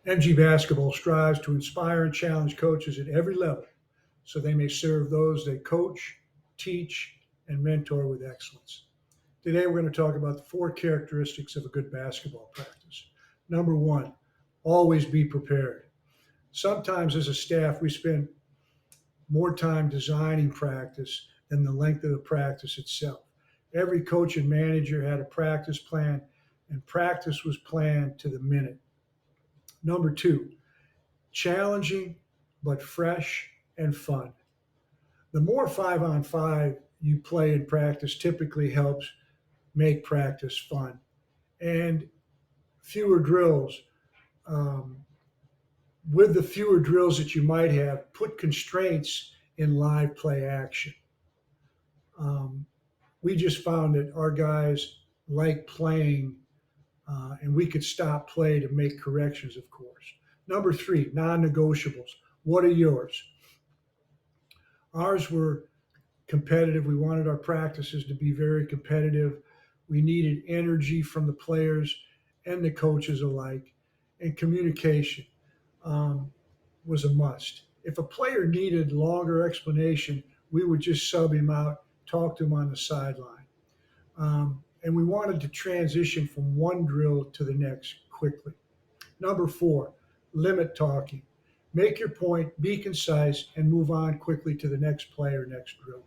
MG Basketball strives to inspire and challenge coaches at every level so they may serve those they coach, teach, and mentor with excellence. Today, we're going to talk about the 4 characteristics of a good basketball practice. Number 1, always be prepared. Sometimes, as a staff, we spend more time designing practice than the length of the practice itself. Every coach and manager had a practice plan, and practice was planned to the minute. Number 2, challenging but fresh and fun. The more 5-on-5 you play in practice typically helps make practice fun. And fewer drills. Um, with the fewer drills that you might have, put constraints in live play action. Um, we just found that our guys like playing, and we could stop play to make corrections, of course. Number 3, non-negotiables. What are yours? Ours were competitive. We wanted our practices to be very competitive. We needed energy from the players and the coaches alike, and communication was a must. If a player needed longer explanation, we would just sub him out, talk to him on the sideline. And we wanted to transition from one drill to the next quickly. Number 4, limit talking. Make your point, be concise, and move on quickly to the next play or next drill.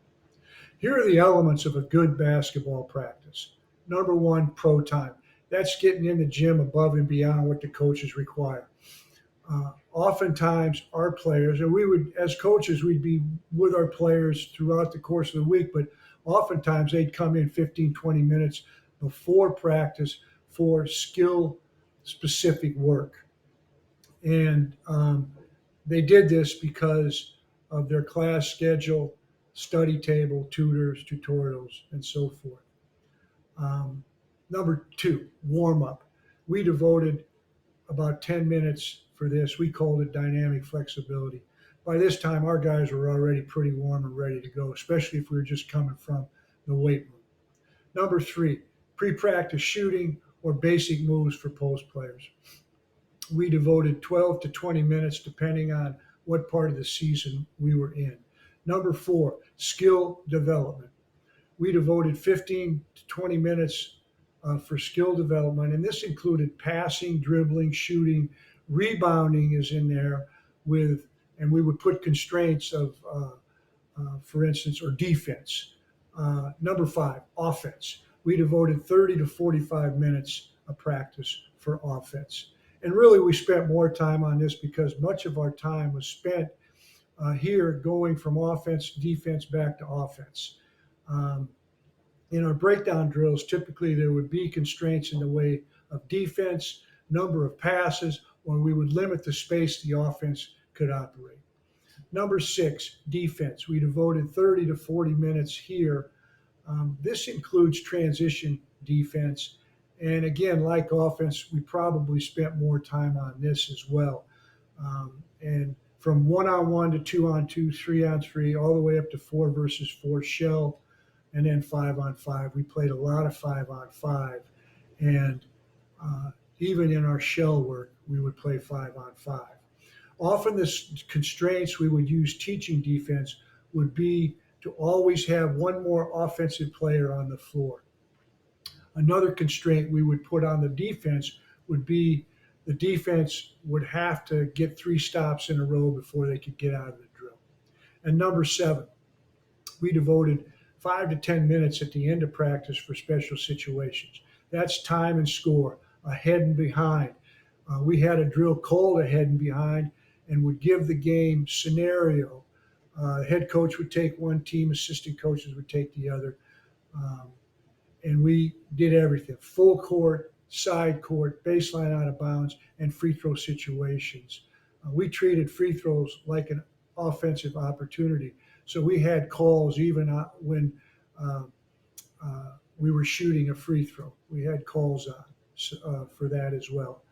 Here are the elements of a good basketball practice. Number 1, pro time. That's getting in the gym above and beyond what the coaches require. Oftentimes, our players, and we would, as coaches, we'd be with our players throughout the course of the week, but oftentimes they'd come in 15, 20 minutes before practice for skill specific work. And they did this because of their class schedule, study table, tutors, tutorials, and so forth. Number 2, warm up. We devoted about 10 minutes for this. We called it dynamic flexibility. By this time, our guys were already pretty warm and ready to go, especially if we were just coming from the weight room. Number 3, pre-practice shooting or basic moves for post players. We devoted 12 to 20 minutes depending on what part of the season we were in. Number 4, skill development. We devoted 15 to 20 minutes for skill development, and this included passing, dribbling, shooting, rebounding is in there with, and we would put constraints of, for instance, or defense. Number 5, offense. We devoted 30 to 45 minutes of practice for offense. And really, we spent more time on this because much of our time was spent here going from offense, defense, back to offense. In our breakdown drills, typically there would be constraints in the way of defense, number of passes, or we would limit the space the offense could operate. Number 6, defense. We devoted 30 to 40 minutes here. This includes transition defense. And again, like offense, we probably spent more time on this as well. And from 1-on-1 to 2-on-2, 3-on-3, all the way up to 4 versus 4 shell, and then 5-on-5. We played a lot of 5-on-5. And even in our shell work, we would play 5-on-5. Often the constraints we would use teaching defense would be to always have one more offensive player on the floor. Another constraint we would put on the defense would be the defense would have to get 3 stops in a row before they could get out of the drill. And number 7, we devoted 5 to 10 minutes at the end of practice for special situations. That's time and score, ahead and behind. We had a drill called ahead and behind and would give the game scenario. Head coach would take one team, assistant coaches would take the other. And we did everything: full court, side court, baseline out of bounds, and free throw situations. We treated free throws like an offensive opportunity. So we had calls even when we were shooting a free throw. We had calls for that as well.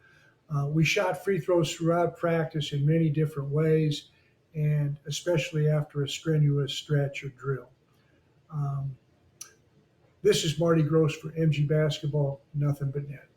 We shot free throws throughout practice in many different ways, and especially after a strenuous stretch or drill. This is Marty Gross for MG Basketball, nothing but net.